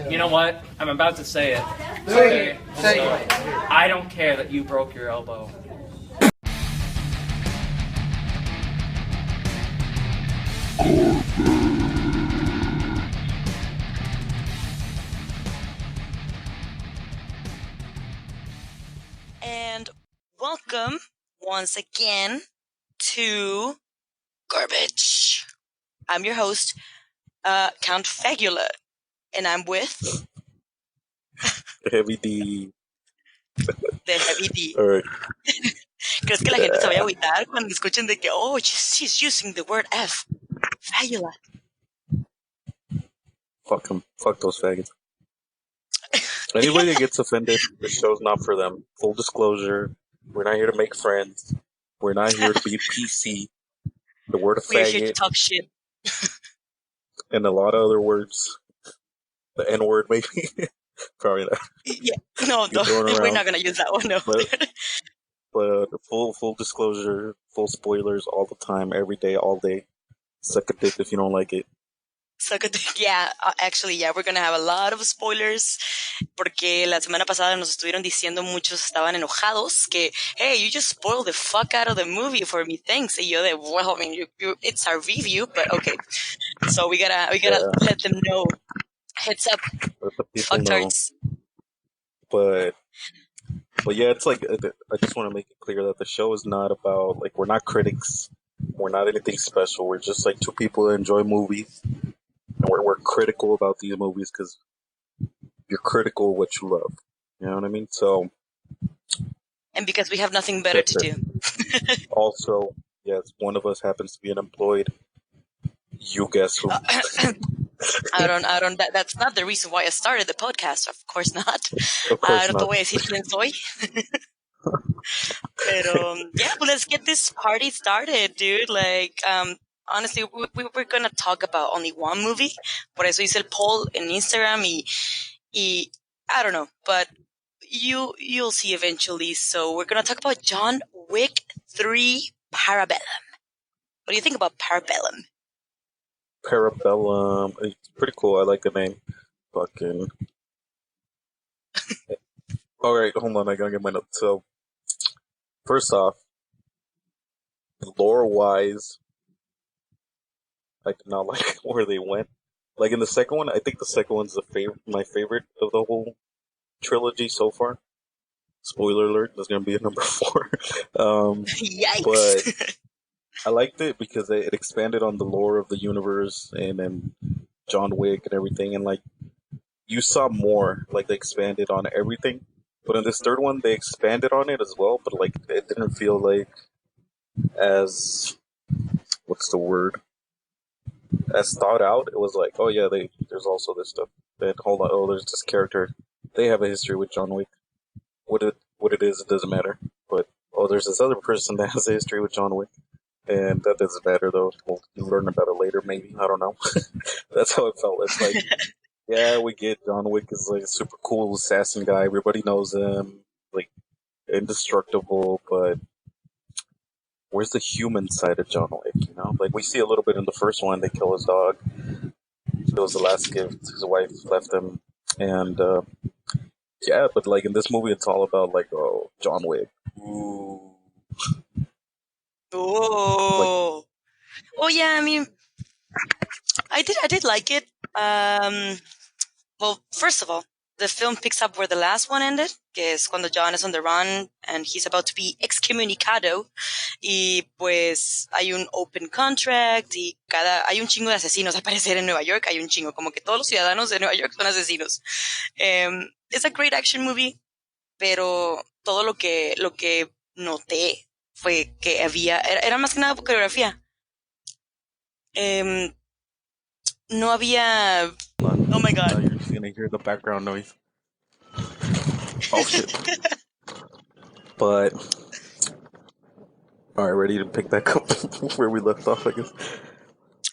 You know what? I'm about to say it. Say it. I don't care that you broke your elbow. And welcome once again to Garbage. I'm your host, Count Fagula, and I'm with Heavy D. the Heavy D. Alright. ¿Crees que la gente se vaya a agüitar cuando escuchen de que, oh, she's using the word F? Fagula. Fuck them. Fuck those faggots. Anybody that gets offended, this show's not for them. Full disclosure, we're not here to make friends. We're not here to be PC. The word We're here to faggot talk shit. and a lot of other words. The N-word, maybe. Probably not. Yeah, no, we're not gonna use that one. No. But full disclosure, full spoilers all the time, every day, all day. Suck a dick if you don't like it. Suck a dick. Yeah, actually, yeah, we're gonna have a lot of spoilers porque la semana pasada nos estuvieron diciendo, muchos estaban enojados que, hey, you just spoiled the fuck out of the movie for me, thanks. Y yo de, well, I mean, it's our review, but okay. So we gotta let them know. Heads up, Let the people know. fucktards. But yeah, it's like, I just want to make it clear that the show is not about, like, we're not critics. We're not anything special. We're just like two people that enjoy movies. And we're critical about these movies because you're critical of what you love. You know what I mean? So. And because we have nothing better to do. Also, yes, one of us happens to be unemployed. You guess who? I don't. That's not the reason why I started the podcast. Of course not. Of course No not. te voy a decir quién soy. Pero yeah, well, let's get this party started, dude. Like, honestly, we're gonna talk about only one movie. Por eso hice el poll in Instagram y I don't know, but you'll see eventually. So we're gonna talk about Jon Wick 3 Parabellum. What do you think about Parabellum? Parabellum. It's pretty cool. I like the name. Fucking. Alright, hold on. I gotta get my notes. So, first off, lore-wise, I did not like where they went. Like in the second one, I think the second one's my favorite of the whole trilogy so far. Spoiler alert, there's gonna be a number 4. Yikes! But I liked it because it expanded on the lore of the universe and John Wick and everything, and like you saw more, like they expanded on everything. But in this third one, they expanded on it as well, but like it didn't feel like as what's the word? As thought out. It was like, oh yeah, there's also this stuff. Then hold on, oh there's this character. They have a history with John Wick. What it is, it doesn't matter. But oh, there's this other person that has a history with John Wick. And that doesn't matter, though. We'll learn about it later, maybe. I don't know. That's how it felt. It's like, yeah, we get John Wick is like a super cool assassin guy. Everybody knows him. Like, indestructible, but where's the human side of John Wick, you know? Like, we see a little bit in the first one. They kill his dog. It was the last gift his wife left him. And, yeah, but like in this movie, it's all about, like, oh, John Wick. Ooh. Oh. Well, yeah, I mean, I did like it. Well, first of all, the film picks up where the last one ended, que es cuando John is on the run and he's about to be excommunicado. Y pues hay un open contract y hay un chingo de asesinos al parecer en Nueva York. Hay un chingo, como que todos los ciudadanos de Nueva York son asesinos. It's a great action movie, pero todo lo que noté fue que era más que nada coreografía. No había... Oh my god. You're just gonna hear the background noise. Oh shit. But... Alright, ready to pick back up where we left off, I guess.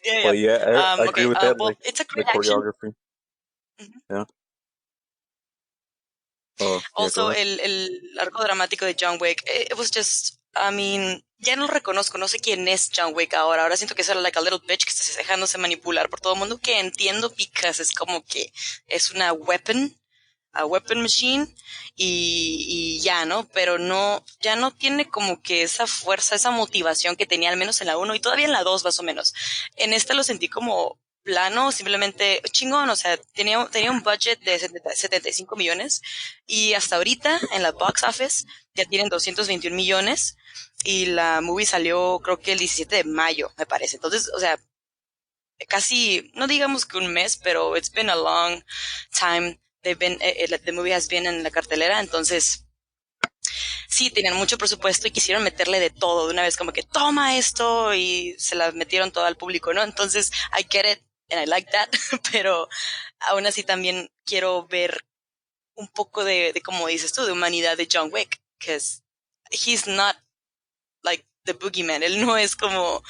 Yeah. But yeah, I agree with that. Well, like, it's a great the action. choreography. Mm-hmm. Yeah. Oh, also, yeah, el arco dramático de John Wick, it was just I mean, ya no lo reconozco, no sé quién es John Wick ahora. Ahora siento que es like a little bitch que está dejándose manipular por todo el mundo, que entiendo because es como que es una weapon, a weapon machine, y ya, ¿no? Pero no, ya no tiene como que esa fuerza, esa motivación que tenía al menos en la 1 y todavía en la 2 más o menos. En esta lo sentí como plano, simplemente chingón, o sea, tenía un budget de 75 millones y hasta ahorita en la box office ya tienen 221 millones y la movie salió creo que el 17 de mayo, me parece. Entonces, o sea, casi, no digamos que un mes, pero it's been a long time. The movie has been en la cartelera, entonces sí, tenían mucho presupuesto y quisieron meterle de todo de una vez, como que toma esto y se la metieron todo al público, ¿no? Entonces, I get it and I like that, pero aún así también quiero ver un poco de como dices tú, de humanidad de John Wick, because he's not like the boogeyman, él no es como,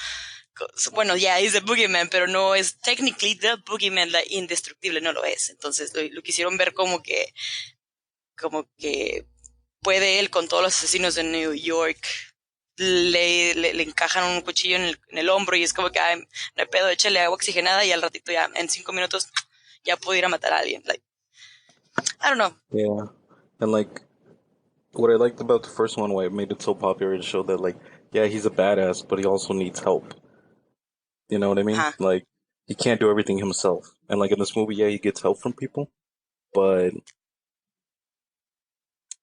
bueno, yeah, he's the boogeyman, pero no es technically the boogeyman, la indestructible, no lo es. Entonces lo quisieron ver como que puede él con todos los asesinos de New York. Le encajan un cuchillo en el hombro y es como que no hay pedo, échale agua oxigenada y al ratito ya, en 5 minutos, ya puedo ir a matar a alguien. Like, I don't know. Yeah, and like what I liked about the first one, why it made it so popular, it showed that like, yeah, he's a badass, but he also needs help. You know what I mean? Ajá. Like, he can't do everything himself. And like in this movie, yeah, he gets help from people, but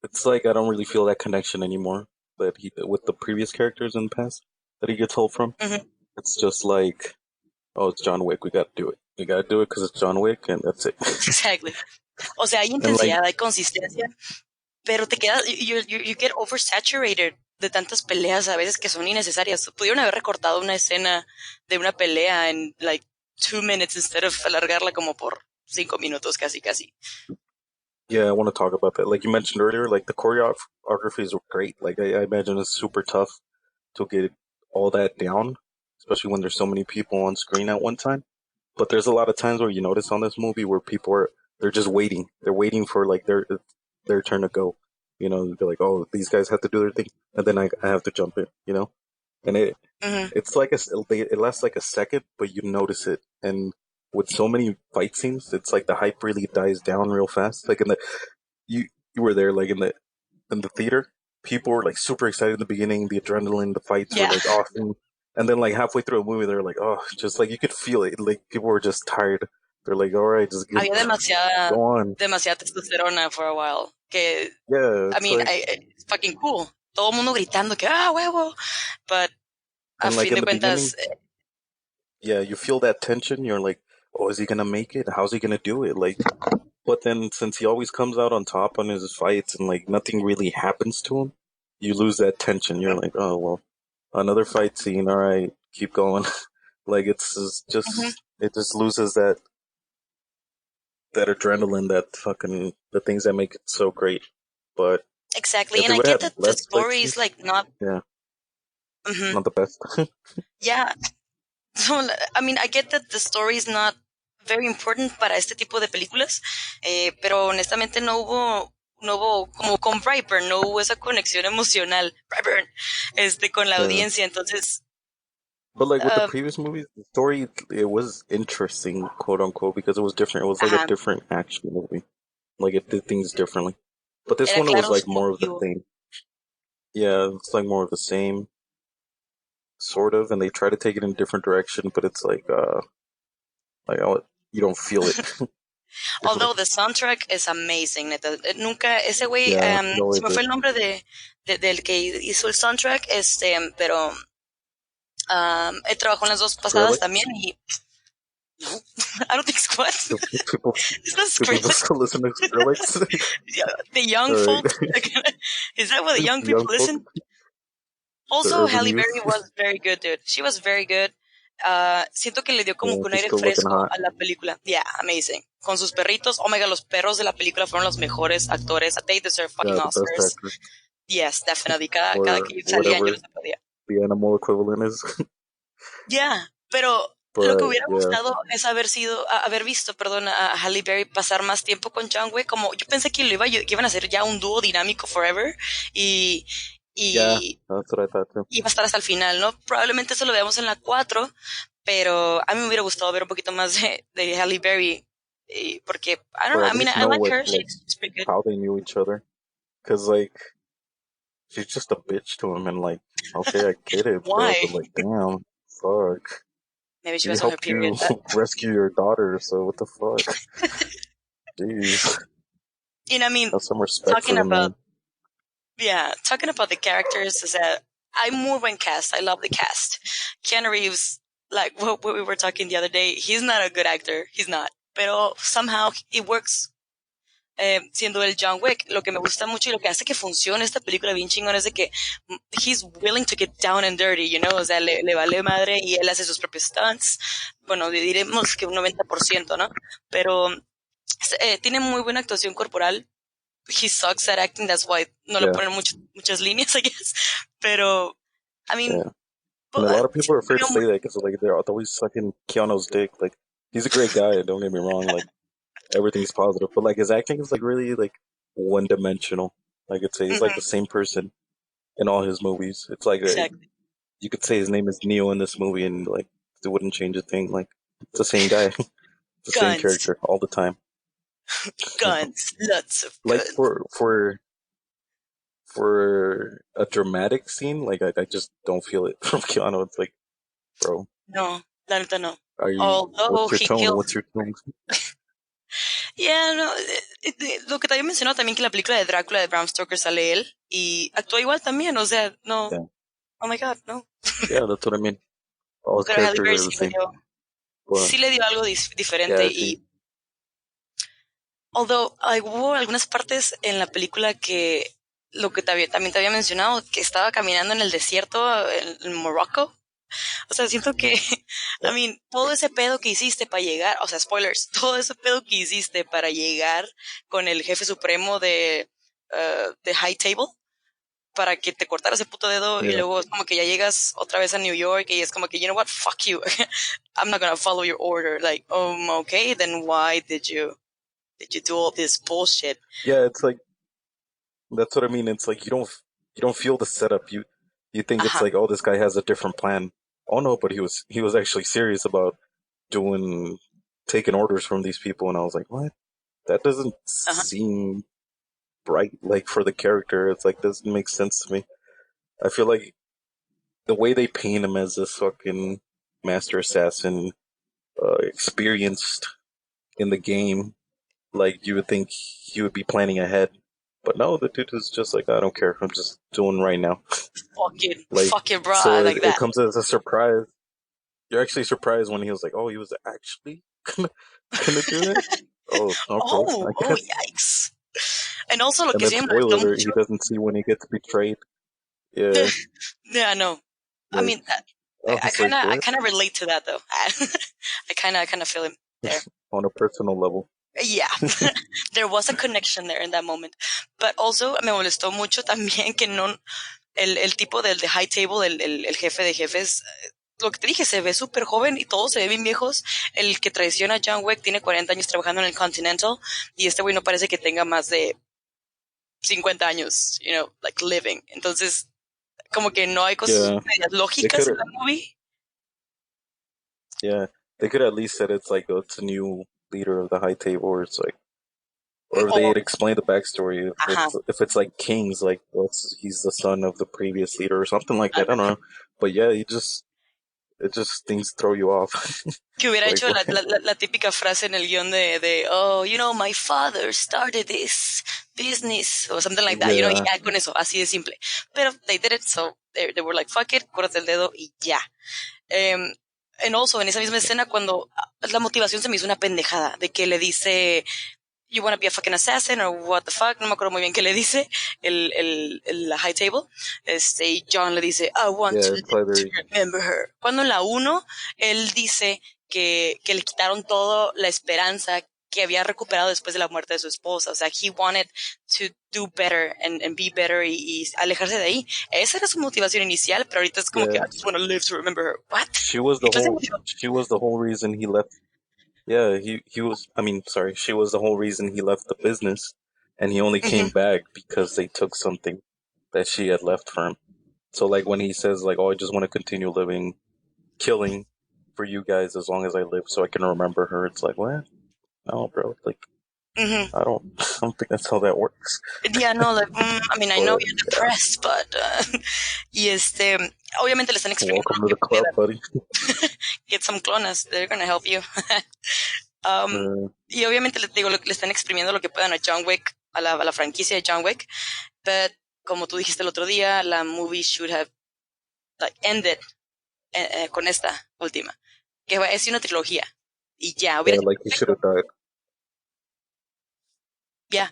it's like I don't really feel that connection anymore that he with the previous characters in the past that he gets help from. Ujú. It's just like, oh, it's John Wick. We got to do it. We got to do it because it's John Wick, and that's it. Exactly. O sea, hay And like, intensidad, hay consistencia, pero te quedas, you get oversaturated de tantas peleas a veces que son innecesarias. Pudieron haber recortado una escena de una pelea en like 2 minutes instead of alargarla como por 5 minutos casi. yeah, I want to talk about that. Like you mentioned earlier, like the choreography is great. Like I imagine it's super tough to get all that down, especially when there's so many people on screen at one time. But there's a lot of times where you notice on this movie where people they're just waiting. They're waiting for like their turn to go. You know, they're like, oh, these guys have to do their thing, and then I have to jump in. You know, and Ujú. it's like it lasts like a second, but you notice it. And with so many fight scenes, it's like the hype really dies down real fast. Like in the you you were there, like in the theater, people were like super excited in the beginning. The adrenaline, the fights were Yeah. like awesome. And then like halfway through a movie, they're like, oh, just like you could feel it. Like people were just tired. They're like, all right, just Había go on. demasiada testosterona for a while. Que, Yeah, I it's mean, like, it's fucking cool. Todo el mundo gritando que, huevo. But a and like fin in de the beginning, cuentas, yeah, you feel that tension. You're like, oh, is he gonna make it? How's he gonna do it? Like, but then since he always comes out on top on his fights and like nothing really happens to him, you lose that tension. You're like, oh well, another fight scene. All right, keep going. Like ujú, it just loses that adrenaline, that fucking the things that make it so great. But exactly. if And they I would get have had that the less fight story is scenes, like not, yeah, ujú, not the best. yeah. So, I mean, I get that the story is not very important para este tipo de películas, pero honestamente no hubo, como con Brightburn, no hubo esa conexión emocional, Brightburn, con la Yeah. audiencia. Entonces, But like with the um, previous movies, the story it was interesting, quote unquote, because it was different. It was like a ajá, different action movie. Like it did things differently. But this era one it was claro like su more of the motivo. same. Yeah, it's like more of the same, sort of, and they try to take it in a different direction, but it's like you don't feel it. It's like, Although the soundtrack is amazing, neta. Nunca, ese güey, yeah, it se always me is. fue el nombre del que hizo el soundtrack, pero he trabajado en las dos pasadas Skrillex. también y no, I don't think so. What? Do people Is that do people Skrillex? still listen to Skrillex? Yeah, the young All right, folks? Is that what the young people young folk, listen? the Also, urban Halle youth. Berry was very good, dude. She was very good. Siento que le dio como Yeah, que un she's aire still looking fresco hot. a la película. Yeah, amazing. Con sus perritos. Oh my god, los perros de la película fueron los mejores actores. They deserve fucking Yeah, the best Oscars. actor, Yes, definitely. Cada or que salían yo whatever los aplaudía. the animal equivalent is. Yeah, pero lo que But hubiera yeah, gustado es haber visto, perdón, a Halle Berry pasar más tiempo con John Wick. Como yo pensé que que iban a ser ya un dúo dinámico forever y Yeah, y, that's what I thought too. y va a estar hasta el final, ¿no? Probablemente eso lo veamos en la 4, pero a mí me hubiera gustado ver un poquito más de Halle Berry, porque, I don't Or know, at I mean, least I know like what her, like she's pretty good. how they knew each other. Cause like she's just a bitch to him, and like okay, I get it, bro, Why? but like damn, fuck. Maybe she He was on her helped period. you rescue your daughter, so what the fuck? Jeez, You know, I mean, have some respect for talking the about, man. yeah, talking about the characters is that I'm muy buen cast. I love the cast. Keanu Reeves, like what we were talking the other day, he's not a good actor. He's not. Pero somehow it works siendo el John Wick. Lo que me gusta mucho y lo que hace que funcione esta película bien chingón es de que he's willing to get down and dirty, you know, o sea, le vale madre y él hace sus propios stunts. Bueno, diremos que un 90%, ¿no? Pero tiene muy buena actuación corporal. He sucks at acting, that's why no le Yeah, ponen muchas líneas, I guess. Pero, I mean, yeah. And a lot of people are afraid to say that because like they're always sucking Keanu's dick. Like he's a great guy, don't get me wrong. Like everything's positive, but like his acting is like really like one dimensional. Like I'd say he's like the same person in all his movies. It's like exactly. you could say his name is Neo in this movie, and like it wouldn't change a thing. Like it's the same guy, the same Guns, character all the time. guns, lots of Like guns. for a dramatic scene, like I just don't feel it from Keanu. It's like, bro, No, la neta no. are you? Although What's your he tone? killed. What's your tone? Yeah, no, lo que te había mencionado también que la película de Drácula de Bram Stoker sale él y actúa igual también, o sea, no, Yeah, oh my god, no. yeah, that's what I mean. All his Pero Halle characters Berry are the same. But sí le dio algo diferente yeah, y, although hubo algunas partes en la película que lo que también te había mencionado, que estaba caminando en el desierto en Morocco. O sea, siento que, I mean, todo ese pedo que hiciste para llegar, o sea, spoilers, todo ese pedo que hiciste para llegar con el jefe supremo de High Table, para que te cortara ese puto dedo y yeah, luego es como que ya llegas otra vez a New York y es como que, you know what, fuck you, I'm not gonna follow your order. Like, okay, then why did you do all this bullshit? yeah. It's like that's what I mean. It's like you don't feel the setup. You think it's Ajá, like, oh, this guy has a different plan. Oh no, but he was actually serious about doing taking orders from these people, and I was like, what? That doesn't ajá. seem right. Like for the character, it's like doesn't make sense to me. I feel like the way they paint him as this fucking master assassin, experienced in the game, like you would think he would be planning ahead. But no, the dude is just like, I don't care. I'm just doing right now. Fuck it, bro, So like it that. comes as a surprise. You're actually surprised when he was like, oh, he was actually gonna do that? Oh, okay, I Oh, guess. yikes. And also lo And que then sí me spoiler molestó alert, mucho. he doesn't see when he gets betrayed. Yeah, Yeah, no. I like, mean, I I was kind like, of, I what? kind of relate to that though. I kind of feel him there. On a personal level. Yeah, there was a connection there in that moment. But also me molestó mucho también que no, el tipo del de High Table, el jefe de jefes, lo que te dije, se ve súper joven y todos se ven bien viejos. El que traiciona a John Wick tiene 40 años trabajando en el Continental y este güey no parece que tenga más de 50 años, you know, like living. Entonces, como que no hay cosas Yeah, medias they lógicas could. en la movie. Yeah, they could at least said it's like it's a new leader of the high table, or it's like, or if they O, had explained the backstory. ajá, If it's like King's, like he's the son of the previous leader or something like that. I don't know, but yeah, it just things throw you off. que hubiera Like hecho what? la típica frase en el guión oh, you know, my father started this business, or something like that, you know, y Yeah, ya con eso, así de simple. Pero they did it, so they were like, fuck it, córtate el dedo y ya. And also, en esa misma escena, cuando la motivación se me hizo una pendejada, de que le dice, you wanna be a fucking assassin or what the fuck, no me acuerdo muy bien qué le dice el High Table. Y John le dice, I want yeah, to it's live like to very remember her. Cuando en la 1, él dice que le quitaron todo la esperanza que había recuperado después de la muerte de su esposa. O sea, he wanted to do better and be better y alejarse de ahí. Esa era su motivación inicial, pero ahorita es como que yeah. I just want to live to remember her. What? She was ¿Qué the clase de whole. motivación? She was the whole reason he left. Yeah, he was. I mean, sorry. She was the whole reason he left the business, and he only came back because they took something that she had left for him. So like when he says like, "Oh, I just want to continue living, killing for you guys as long as I live, so I can remember her," it's like, what? No, bro. Like Mhm. I don't think that's how that works. Yeah, no, like, I mean, I know But you're yeah, depressed, but, y obviamente le están exprimiendo welcome lo to que the club, puedan. buddy. Get some clonas, they're gonna help you. Um, Uh, y obviamente le digo, le están exprimiendo lo que puedan a John Wick, a la franquicia de John Wick, but como tú dijiste el otro día, la movie should have like ended con esta última, que es una trilogía. Y ya, hubiera yeah, sido like he should perfecto. have died. Ya,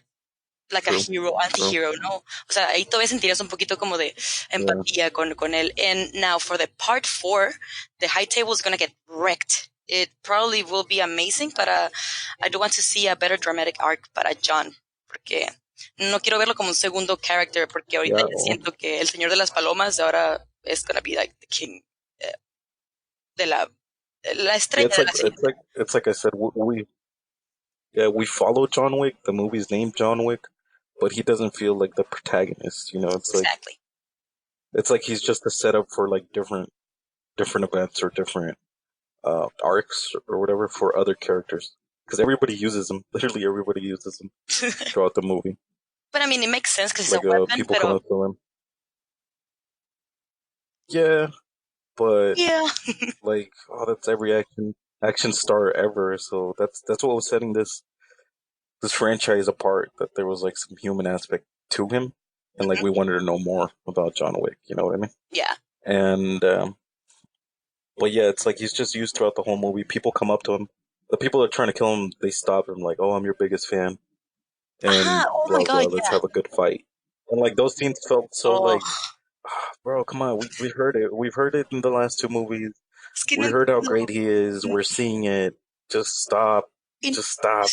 like a True, hero, true. anti-hero, ¿no? O sea, ahí todavía sentirías un poquito como de Yeah, empatía con él. And now for the part 4, the high table is going to get wrecked. It probably will be amazing, but I do want to see a better dramatic arc para John, porque no quiero verlo como un segundo character, porque ahorita yeah. ya siento que el señor de las palomas ahora es going to be like the king eh, de la Yeah, estrella de la cinta. it's like I said. We follow John Wick. The movie's named John Wick, but he doesn't feel like the protagonist. You know, Exactly. it's like he's just a setup for like different events or different arcs or whatever for other characters. Because everybody uses them. Literally, everybody uses them throughout the movie. But I mean, it makes sense because it's Like a weapon, people come pero up to him. Yeah, but yeah. like, oh, that's every action star ever. So that's what was setting this franchise apart. That there was like some human aspect to him, and like we wanted to know more about John Wick. You know what I mean? Yeah. And but yeah, it's like he's just used throughout the whole movie. People come up to him. The people that are trying to kill him, they stop him like, "Oh, I'm your biggest fan," and Oh my blah God, blah. Let's yeah. have a good fight. And like those scenes felt so Oh, like, bro, come on, we heard it. We've heard it in the last two movies. es que no We heard how entiendo. great he is. We're seeing it. Just stop. Y- Just stop.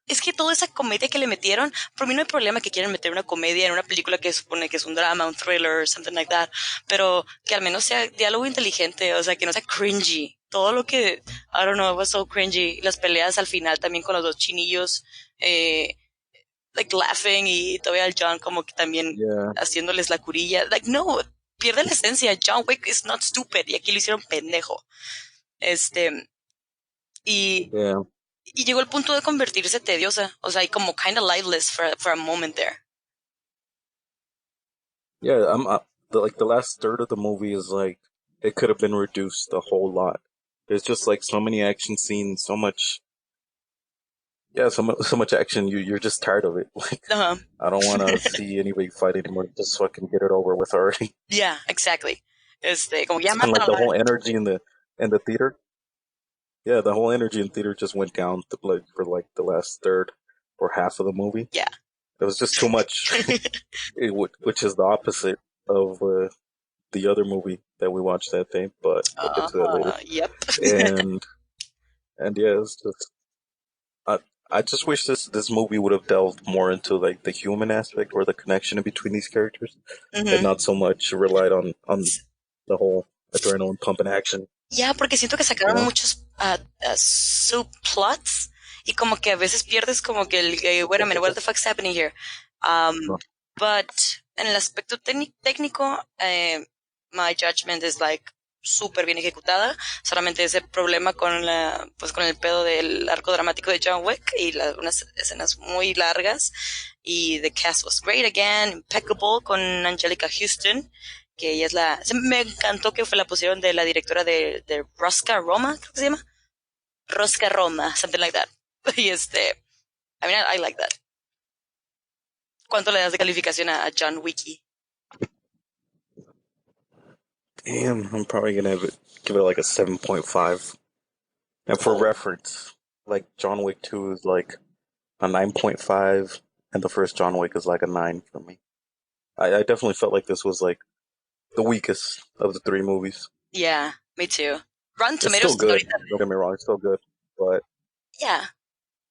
Es que toda esa comedia que le metieron, por mí no hay problema que quieran meter una comedia en una película que supone que es un drama, un thriller, something like that, pero que al menos sea diálogo inteligente, o sea, que no sea cringy. Todo lo que, I don't know, it was so cringy. Las peleas al final también con los dos chinillos, like laughing y todavía el John como que también Yeah, haciéndoles la curilla. Like, no, pierde la esencia. John Wick is not stupid y aquí lo hicieron pendejo. Y yeah, y llegó el punto de convertirse tediosa, o sea, y como kind of lifeless for a moment there. yeah. The last third of the movie is like it could have been reduced a whole lot. There's just like so many action scenes, so much. Yeah, so much action. You're just tired of it. Like Uh-huh. I don't want to see anybody fight anymore. Just fucking get it over with already. Yeah, exactly. Como ya And like mátalo. the whole energy in the theater. Yeah, the whole energy in theater just went down to, like for like the last third or half of the movie. Yeah. It was just too much, which is the opposite of the other movie that we watched that day. But we'll get to that later. Yep. And yeah, it's just I I just wish this movie would have delved more into like the human aspect or the connection in between these characters, and Ujú. not so much relied on the whole adrenaline pumping action. Ya, porque siento que You sacaron know? muchos subplots y como que a veces pierdes como que wait a minute, what the fuck's happening here? No. But en el aspecto técnico, my judgment is like súper bien ejecutada. Solamente ese problema pues con el pedo del arco dramático de John Wick y unas escenas muy largas. Y the cast was great again, impeccable con Angelica Houston, que ella es me encantó que la pusieron de la directora de Rosca Roma, creo que se llama. Rosca Roma, something like that. Y I mean, I like that. ¿Cuánto le das de calificación a John Wick? Damn, I'm probably gonna give it like a 7.5. And for reference, like John Wick 2 is like a 9.5, and the first John Wick is like a 9 for me. I definitely felt like this was like the weakest of the three movies. Yeah, me too. Rotten It's Tomatoes still good. ahorita. Don't get me wrong, it's still good. But Yeah.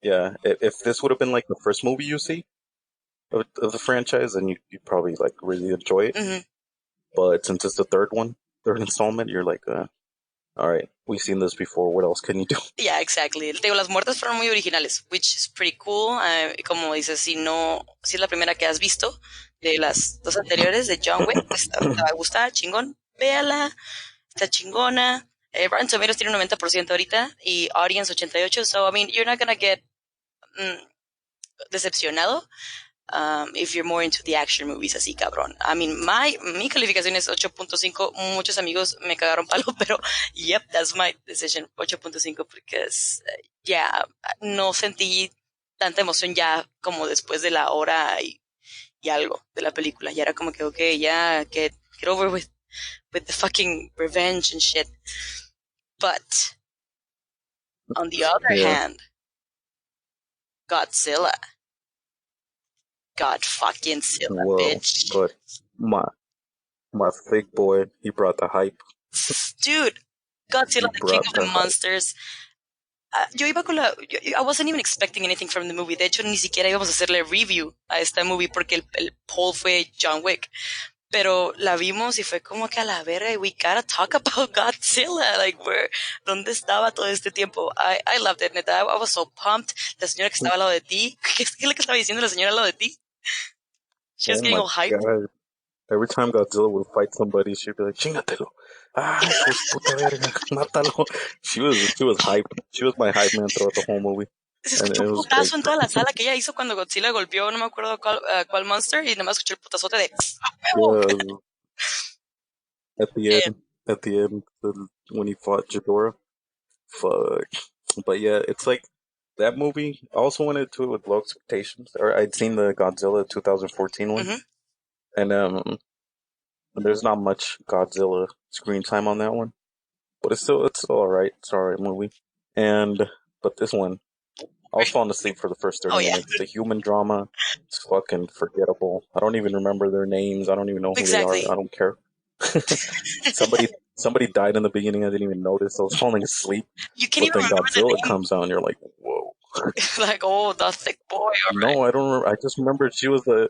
yeah, if this would have been like the first movie you see of the franchise, then you'd probably like really enjoy it. Mm-hmm. But since it's the third installment, you're like, all right, we've seen this before. What else can you do? Yeah, exactly. Te digo, las muertes fueron muy originales, which is pretty cool. Como dices, si es la primera que has visto, de las dos anteriores de John Wick. Te va a gustar, chingón. Véala, está chingona. Rotten Tomatoes tiene un 90% ahorita y Audience 88%. So, I mean, you're not gonna get decepcionado if you're more into the action movies, así cabrón. I mean, mi calificación es 8.5. Muchos amigos me cagaron palo, pero yep, that's my decision. 8.5 porque ya no sentí tanta emoción ya como después de la hora y algo de la película. Ya era como que, okay, ya, get over with the fucking revenge and shit. But, on the other hand, Godzilla. God fucking Zilla, bitch. But my thick boy, he brought the hype. Dude, Godzilla, the king of the monsters. Yo iba con I wasn't even expecting anything from the movie. De hecho, ni siquiera íbamos a hacerle review a esta movie porque el poll fue John Wick. Pero la vimos y fue como que a la verga, we gotta talk about Godzilla. Like, ¿dónde estaba todo este tiempo? I loved it, neta. I was so pumped. La señora que estaba al lado de ti. ¿Qué es lo que estaba diciendo la señora al lado de ti? She was getting all hyped. God. Every time Godzilla would fight somebody, she'd be like, "Chingatelo! Ah, puta verga, mátalo!" She was hyped. She was my hype man throughout the whole movie. Se escuchó un putazo en toda la sala que ella hizo cuando Godzilla golpeó, no me acuerdo cuál monster, y nada más escuché el putazote de... At the end, when he fought Ǧ Ghidorah, fuck. But yeah, it's like that movie. I also went into it with low expectations. Or I'd seen the Godzilla 2014 one, and there's not much Godzilla screen time on that one, but it's still alright. It's alright movie. But this one, I was falling asleep for the first 30 minutes. The human drama is fucking forgettable. I don't even remember their names. I don't even know who they are. I don't care. Somebody died in the beginning. I didn't even notice. I was falling asleep. You can't even remember Godzilla comes out and you're like, whoa. Like, oh, the thick boy. No, I don't remember. I just remember she was fucking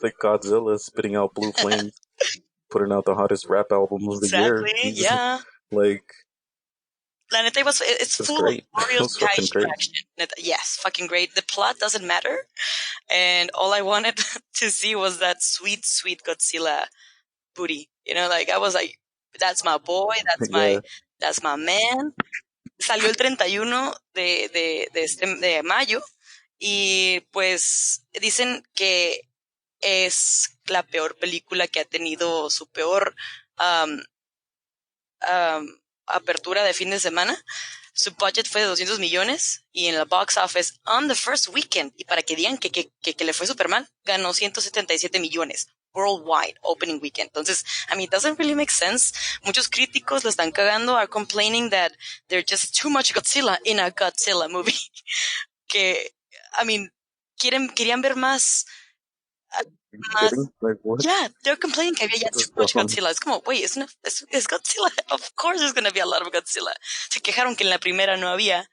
thick Godzilla spitting out blue flames, putting out the hottest rap album of the year. Yeah. Like, La neta, it's full great. of glorious kaiju action. Yes, fucking great. The plot doesn't matter. And all I wanted to see was that sweet, sweet Godzilla booty. You know, like, I was like, that's my boy, that's my man. Salió el 31 de mayo y pues dicen que es la peor película que ha tenido su peor apertura de fin de semana. Su budget fue de 200 millones y en el box office on the first weekend, y para que digan que le fue súper mal, ganó 177 millones worldwide opening weekend. Entonces, I mean, it doesn't really make sense. Muchos críticos lo están cagando, are complaining that there's just too much Godzilla in a Godzilla movie. Que, I mean, querían ver más... Like, what? Yeah, they're complaining que había too much Godzilla. Es como, wait, es Godzilla. Of course there's going to be a lot of Godzilla. Se quejaron que en la primera no había.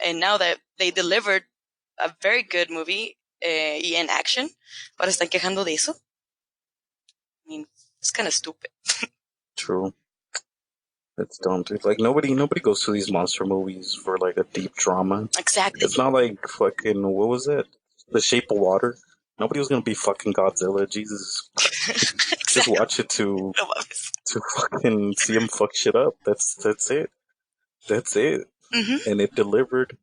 And now that they delivered a very good movie y en action, ahora están quejando de eso. I mean, it's kind of stupid. True. It's dumb, dude. Like, nobody goes to these monster movies for, like, a deep drama. Exactly. It's not like fucking, what was it? The Shape of Water? Nobody was gonna be fucking Godzilla. Jesus. Exactly. Just watch it to fucking see him fuck shit up. That's it. That's it. Mm-hmm. And it delivered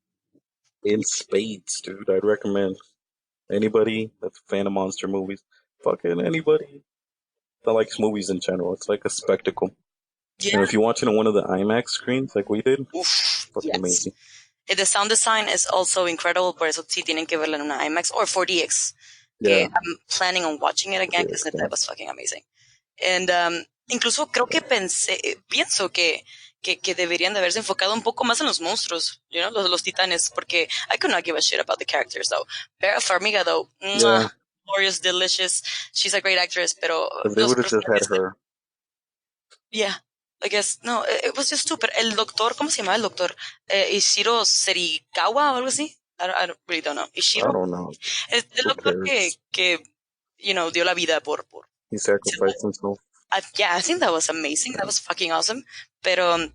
in spades, dude. I'd recommend anybody that's a fan of monster movies, fucking anybody that likes movies in general. It's like a spectacle. Yeah. And if you watch it on one of the IMAX screens like we did, fucking amazing. The sound design is also incredible, por eso sí tienen que verla en una IMAX or 4DX. Yeah. I'm planning on watching it again because that was fucking amazing. And incluso creo que pienso que deberían de haberse enfocado un poco más en los monstruos, you know, los titanes, porque I could not give a shit about the characters though. Vera Farmiga though, glorious, delicious. She's a great actress, pero if they would have just had her. Yeah. I guess, no, it was just stupid. El doctor, ¿cómo se llamaba el doctor? Ishiro Serikawa o algo así? I really don't know. Ishiro. I don't know. El doctor que, you know, dio la vida por... He sacrificed himself. I think that was amazing. That was fucking awesome. Pero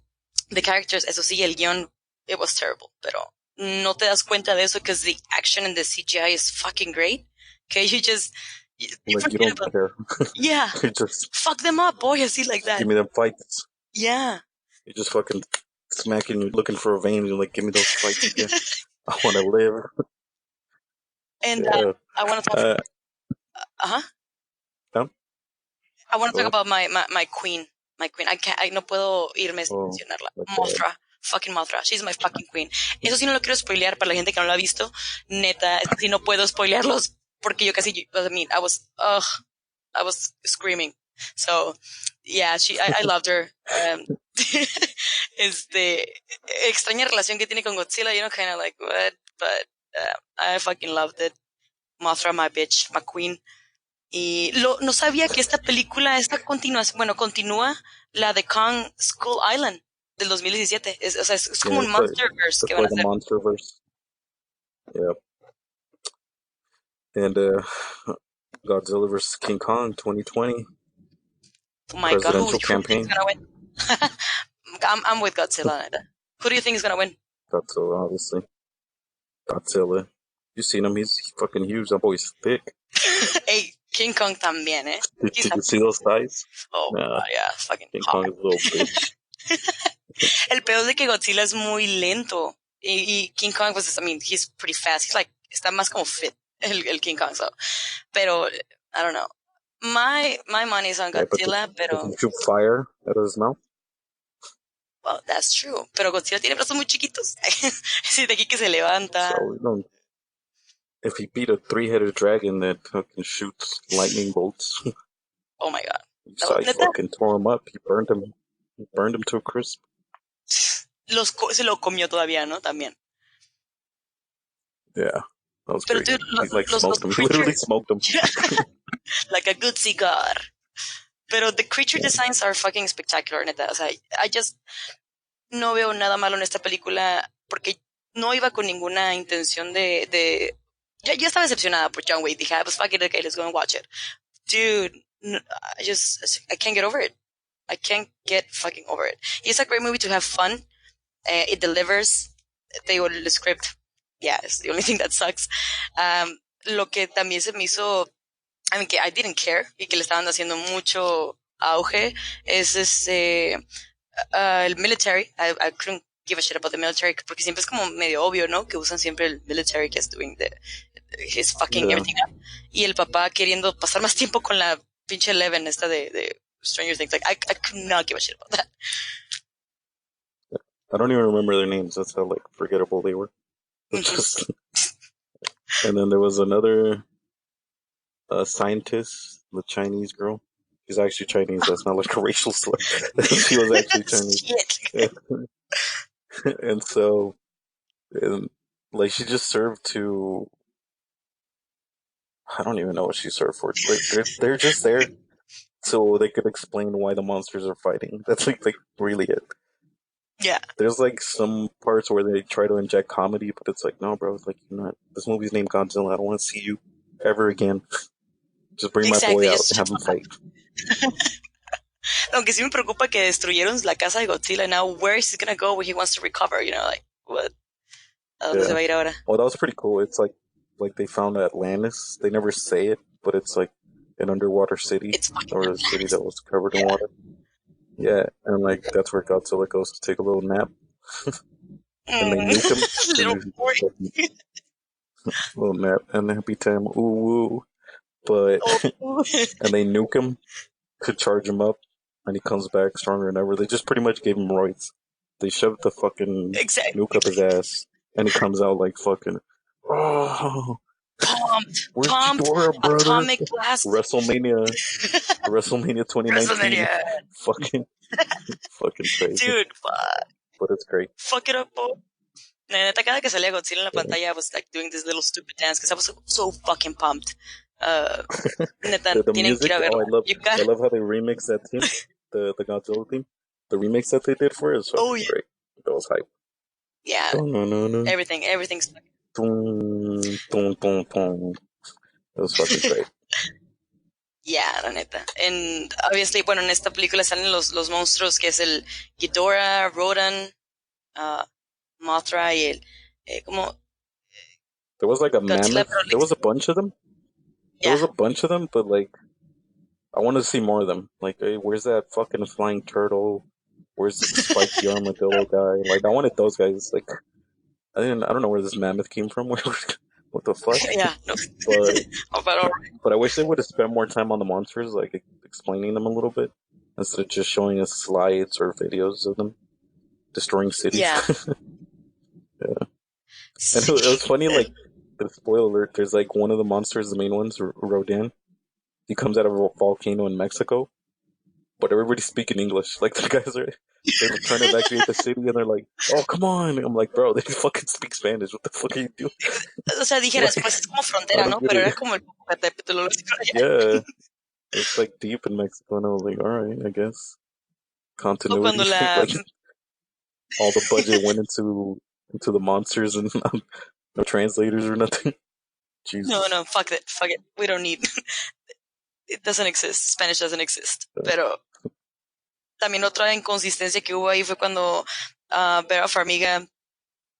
the characters, eso sí, el guión, it was terrible. Pero no te das cuenta de eso because the action and the CGI is fucking great. Okay, you Like, you forget don't about, care. yeah, You just fuck them up, boy, I see like that. give me them fights. Yeah. You just fucking smacking, looking for a vein, and like, give me those fights again. I want to live. And Yeah. I want to talk, Uh, uh-huh. huh? I want to Go talk ahead. about my queen. My queen. I no puedo irme sin Oh, mencionarla. like that. Mothra. Fucking Mothra. She's my fucking queen. Eso sí no lo quiero spoilear para la gente que no lo ha visto. Neta, sí no puedo spoilearlos porque yo casi, I mean, I was screaming. So, yeah, I loved her. Este, extraña relación que tiene con Godzilla, kind of like, what? But I fucking loved it. Mothra, my bitch, my queen. Y no sabía que esta película, continúa la de Kong Skull Island del 2017. O sea, es como Yeah, un Monsterverse que it's van a like a hacer. monsterverse. Yeah. And Godzilla versus King Kong 2020 Oh my God, who presidential do you think is campaign. gonna win? I'm with Godzilla. Who do you think is gonna win? Godzilla, obviously. Godzilla. You seen him? He's fucking huge. That boy's thick. Hey, King Kong también, eh? Did you see those thighs? Oh, Nah, yeah, fucking King hot. Kong is a little bitch. El peor es de que Godzilla es muy lento. Y King Kong, pues, I mean, he's pretty fast. He's like, está más como fit, el King Kong, so. Pero, I don't know. My money's on Yeah, but Godzilla, did pero, you shoot fire out of his mouth? well, that's true. Pero Godzilla tiene brazos muy chiquitos. Sí, de aquí que se levanta. So, you know, if he beat a three-headed dragon that fucking shoots lightning bolts, Oh my God. you No, saw he neta, fucking tore him up. He burned him. He burned him to a crisp. se lo comió todavía, ¿no? También. Yeah, that was Pero, great. dude, He like los smoked him. He literally creatures, smoked him. like a good cigar. Pero the creature Yeah. designs are fucking spectacular, neta. O sea, I just no veo nada malo en esta película porque no iba con ninguna intención ya estaba decepcionada por John Wick. Dije, pues fuck it, okay, let's go and watch it. Dude, I can't get over it. I can't get fucking over it. It's a great movie to have fun. It delivers. Te digo, el script, yeah, it's the only thing that sucks. Lo que también se me hizo, I mean, que I didn't care y que le estaban haciendo mucho auge es el military. I couldn't give a shit about the military porque siempre es como medio obvio, ¿no? Que usan siempre el military que es doing his fucking everything up. Y el papá queriendo pasar más tiempo con la pinche Eleven esta de Stranger Things. Like, I could not give a shit about that. I don't even remember their names. That's how like forgettable they were. Just, and then there was another scientist, the Chinese girl. She's actually Chinese. That's not like a racial slur. She was actually Chinese. Shit. And so, and, like, she just served to. I don't even know what she served for. Like, they're just there so they could explain why the monsters are fighting. That's like really it. Yeah. There's like some parts where they try to inject comedy, but it's like, no, bro. It's like, you're not. This movie's named Godzilla. I don't want to see you ever again. Just bring my boy out and have him fight. Aunque sí me preocupa que destruyeron la casa de Godzilla. Now, where is he gonna go when he wants to recover? You know, like, what? ¿A dónde se va a ir ahora? Well, that was pretty cool. It's like they found Atlantis. They never say it, but it's like an underwater city or a city that was covered in water. Yeah, and like that's where Godzilla goes to take a little nap, and they nuke him. Little boy. Little nap and happy time. Ooh, woo. But and they nuke him to charge him up, and he comes back stronger than ever. They just pretty much gave him roids. They shoved the fucking nuke up his ass, and he comes out like fucking. Oh, pumped, where's Ghidorah, brother? atomic blast. WrestleMania 2019. WrestleMania. Fucking crazy. Dude, But it's great. fuck it up, boy. Neta, cada que salía Godzilla en la pantalla, I was like doing this little stupid dance because I was so fucking pumped. Neta, The tienen music, que ir a verla. I love how they remix that theme, the Godzilla theme. The remix that they did for it is fucking great. That was hype. Yeah, everything's Dun, dun, dun, dun. It was fucking great. Yeah, la neta. And obviously, bueno, en esta película salen los monstruos que es el Ghidorah, Rodan, Mothra y el, como... There was like a Godzilla, mammoth. There was a bunch of them. There was Yeah. a bunch of them, but like I want to see more of them. Like, hey, where's that fucking flying turtle? Where's the spiked armadillo guy? Like, I wanted those guys. Like, I don't know where this mammoth came from. What the fuck? Yeah. No. But Oh, but all right. but I wish they would have spent more time on the monsters, like explaining them a little bit, instead of just showing us slides or videos of them destroying cities. Yeah. Yeah. And it was funny, like, the spoiler alert, there's like one of the monsters, the main ones, Rodan. He comes out of a volcano in Mexico, but everybody's speaking English. Like, the guys are, they're trying to evacuate the city, and they're like, oh, come on. And I'm like, bro, they fucking speak Spanish. What the fuck are you doing? O sea, dijeras, Like, pues es como I frontera, don't ¿no? get Pero era it. como el Popocatépetl, lo por allá. Yeah, it's like deep in Mexico, and I was like, alright, I guess. O cuando Continuity. la... Like, all the budget went into the monsters and no translators or nothing. No, Jesus. no, fuck it, fuck it. We don't need... It doesn't exist. Spanish doesn't exist. Pero también otra inconsistencia que hubo ahí fue cuando Vera Farmiga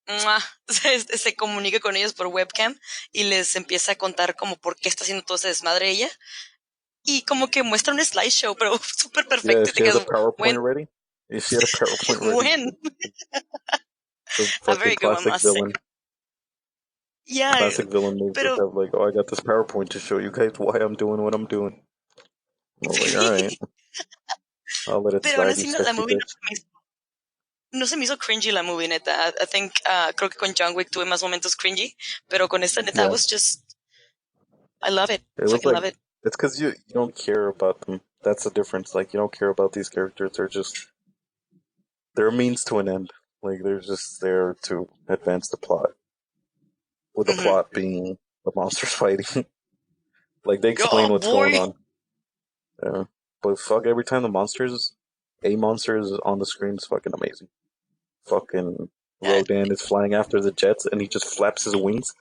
¡mua! Se comunica con ellos por webcam y les empieza a contar como por qué está haciendo todo ese desmadre ella. Y como que muestra un slideshow, pero súper Yeah, perfecto. Y te she has a quedas, PowerPoint when, already. Yeah, she had a PowerPoint ready. when? The A fucking very good one, classic must say. villain. Yeah, Classic villain moves pero... have like, oh, I got this PowerPoint to show you guys why I'm doing what I'm doing. I was like, alright, I'll let it pero aún slide, you así la sexy movie bitch. no se me hizo cringy la movie, neta. I think, creo que con John Wick tuve más momentos cringy, pero con esta neta, I Yeah, was just, I love it. it was Fucking like, love it. it's because you don't care about them. That's the difference. Like, you don't care about these characters. They're a means to an end. Like, they're just there to advance the plot. With the Mm-hmm. plot being the monsters fighting. Like, they explain Oh, what's going boy. on. Yeah. But fuck, every time a monster is on the screen is fucking amazing. Fucking Rodan is flying after the jets and he just flaps his wings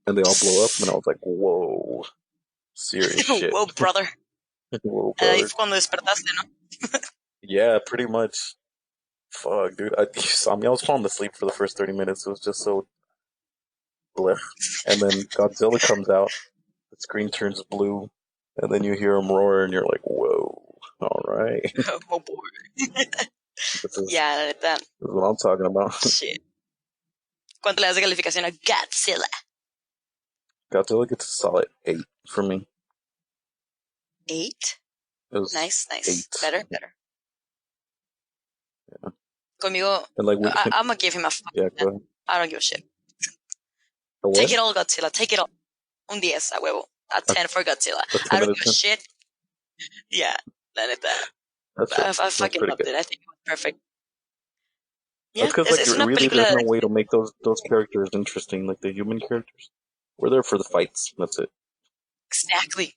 and they all blow up. And I was like, whoa, serious shit. Whoa, brother. Whoa, Ahí brother. fue cuando despertaste, ¿no? Yeah, pretty much. Fuck, dude. You saw me. I was falling asleep for the first 30 minutes. It was just so bleh. And then Godzilla comes out. The screen turns blue. And then you hear him roar and you're like, whoa, alright. Oh, boy. This is Ya, la neta. what I'm talking about. Shit. ¿Cuánto le das de calificación a Godzilla? Godzilla gets a solid 8 for me. 8? It was Nice, nice. 8. Better, better. Yeah. Conmigo, And like, I'm gonna give him a fucking yeah, go ahead. I don't give a shit. A what? Take it all, Godzilla. Take it all. Un 10, a huevo. A 10 for Godzilla. A 10 I out don't of give a 10? shit. Yeah, la neta. That's fair. I That's fucking pretty loved good. it. I think it was perfect. That's Yeah, because, like, es una really, película... there's no way to make those characters interesting, like the human characters. We're there for the fights. That's it. Exactly.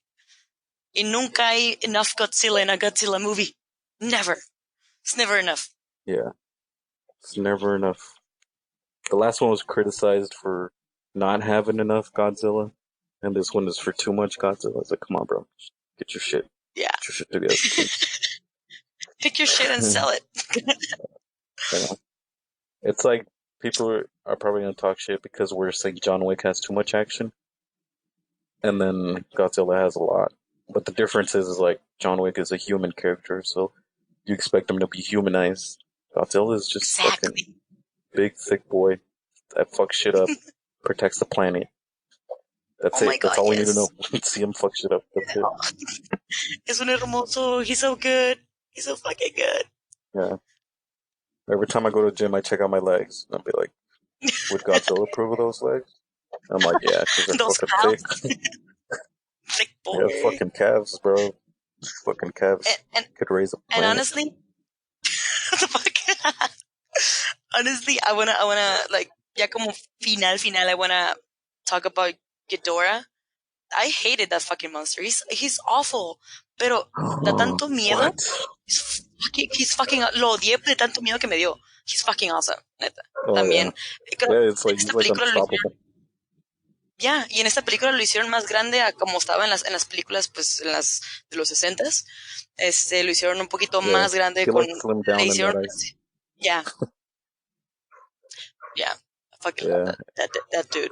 Y nunca hay enough Godzilla in a Godzilla movie. Never. It's never enough. Yeah. It's never enough. The last one was criticized for not having enough Godzilla, and this one is for too much Godzilla. It's like, come on, bro. Get your shit. Yeah. Get your shit together, please. Pick your shit and sell it. You know? It's like people are probably gonna talk shit because we're saying John Wick has too much action, and then Godzilla has a lot. But the difference is like John Wick is a human character, so you expect him to be humanized. Godzilla is just fucking Exactly. big, thick boy that fucks shit up, protects the planet. That's Oh my it. That's god, all we need to yes. know. See him fuck shit up. That's it. Es un hermoso. He's so good. He's so fucking good. Yeah. Every time I go to the gym, I check out my legs. And I'll be like, would Godzilla approve of those legs? I'm like, yeah, because they're Those fucking calves. thick. Thick boy. Yeah, fucking calves, bro. Fucking calves And could raise a planet. honestly, the fuck? Honestly, I wanna like ya como final, I wanna talk about Ghidorah. I hated that fucking monster. He's awful. Pero da tanto miedo. What? He's fucking lo odié de tanto miedo que me dio. He's fucking awesome, neta. Oh, También. yeah, it's En like, he's esta like película lo hicieron, unstoppable. ya, y en esta película lo hicieron más grande a como estaba en las películas, pues, en las de los 60s. Lo hicieron un poquito Yeah. más grande He con, like slimmed le down in hicieron, that ice. yeah, yeah. I fucking love Yeah. that dude.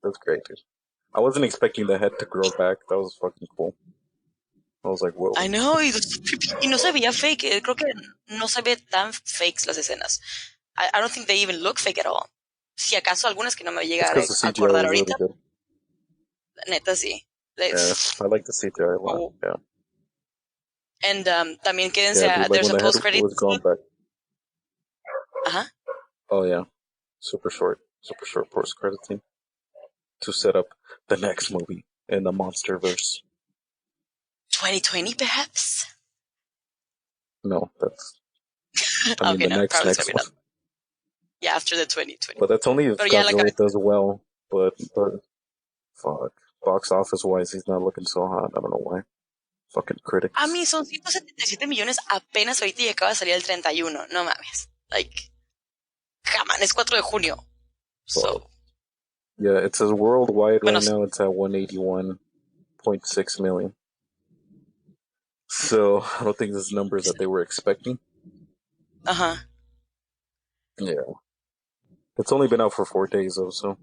That's great, dude. I wasn't expecting the head to grow back. That was fucking cool. I was like, whoa. I know, y no se veía fake. Creo que no se ve tan fakes las escenas. I don't think they even look fake at all. Si acaso algunas que no me It's llega because the a CGI acordar was really ahorita, good. neta sí. Yeah, I like the CGI a lot. Oh. Yeah. And también quédense Yeah, dude, like there's when a the head post-credit was growing scene. back. Uh-huh. Oh, yeah. Super short post credit scene to set up the next movie in the MonsterVerse. 2020 perhaps? No, that's I mean Okay, the no, next probably it's gonna be one. done. Yeah, after the 2020. But that's only if Pero ya la Godzilla cabeza. does well. But fuck, box office wise, he's not looking so hot. I don't know why. Fucking critics. A mí son 177 millones apenas ahorita y acaba de salir el 31. No mames. Like, come on, es 4 de junio. So, yeah, it says worldwide bueno, right now it's at 181.6 million. So I don't think this is numbers that they were expecting. uh-huh. Yeah. It's only been out for 4 days though, so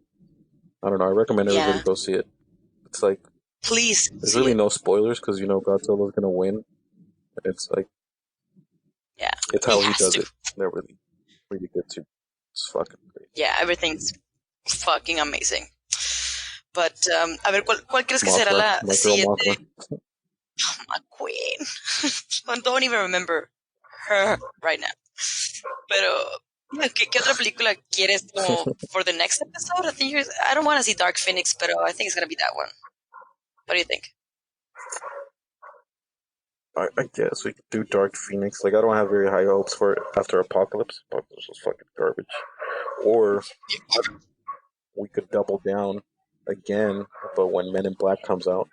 I don't know. I recommend everybody Yeah. go see it. It's like Please there's see really it. no spoilers because you know Godzilla's gonna win. It's like Yeah. it's how he has does to. it. They're really good too. It's fucking great. Yeah, everything's fucking amazing. But, a ver, ¿cuál crees que será Mothra, la my girl Mothra. siguiente? My queen. I don't even remember her right now. Pero, ¿qué otra película quieres como for the next episode? I don't want to see Dark Phoenix, pero I think it's gonna be that one. What do you think? I guess we could do Dark Phoenix. Like I don't have very high hopes for it after Apocalypse. Apocalypse was fucking garbage. Or we could double down again, but when Men in Black comes out,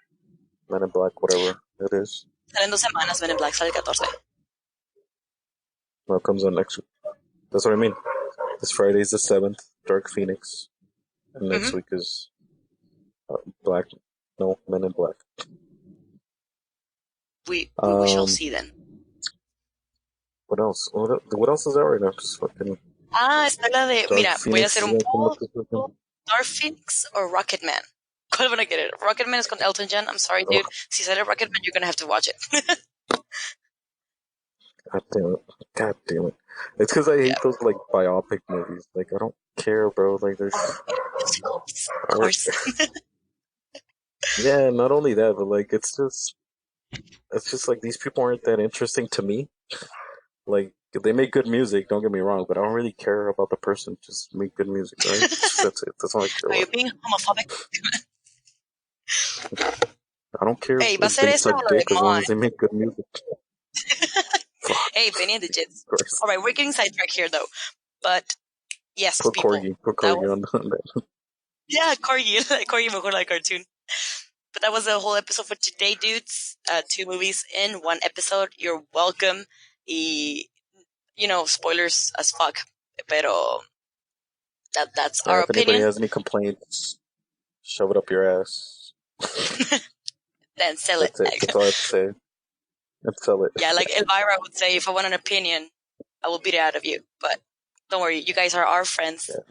Men in Black, whatever it is, Salen 2 semanas, Men in Black sale el 14. well, it comes out next week. That's what I mean. This Friday is the 7th, Dark Phoenix, and next week is Black. No, Men in Black. We shall see then. What else? What else is out right now? Just fucking Está la de, Dark mira, voy a Phoenix. hacer un poll. Dark Phoenix or Rocketman? ¿Cuál van a querer? Rocketman is con Elton John. I'm sorry, dude. Si sale Rocketman, you're gonna have to watch it. God damn it. It's because I hate those like biopic movies. Like I don't care, bro. Like there's Of course. yeah, not only that, but like it's just like these people aren't that interesting to me. Like they make good music, don't get me wrong, but I don't really care about the person. Just make good music, right? That's it. That's all I care Are you about. being homophobic? I don't care Hey, ¿va a if ser they esa o suck la de dick as long Mon? as they make good music. Hey, Benny and the Jits. Of course. All right, we're getting sidetracked here, though. But, yes, Put people. Put Corgi on that. Yeah, Corgi. Corgi mejor la cartoon. But that was the whole episode for today, dudes. 2 movies in 1 episode. You're welcome. Spoilers as fuck. Pero that's our If anybody opinion. has any complaints, shove it up your ass. Then sell it. That's all I have to say. And sell it. Yeah, like Elvira would say, if I want an opinion, I will beat it out of you. But don't worry, you guys are our friends. Yeah.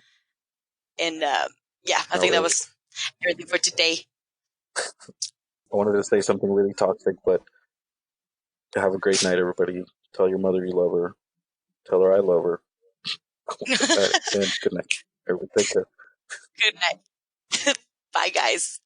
And I think that was everything for today. I wanted to say something really toxic, but have a great night, everybody. Tell your mother you love her. Tell her I love her. And good night. Everybody take care. Good night. Bye, guys.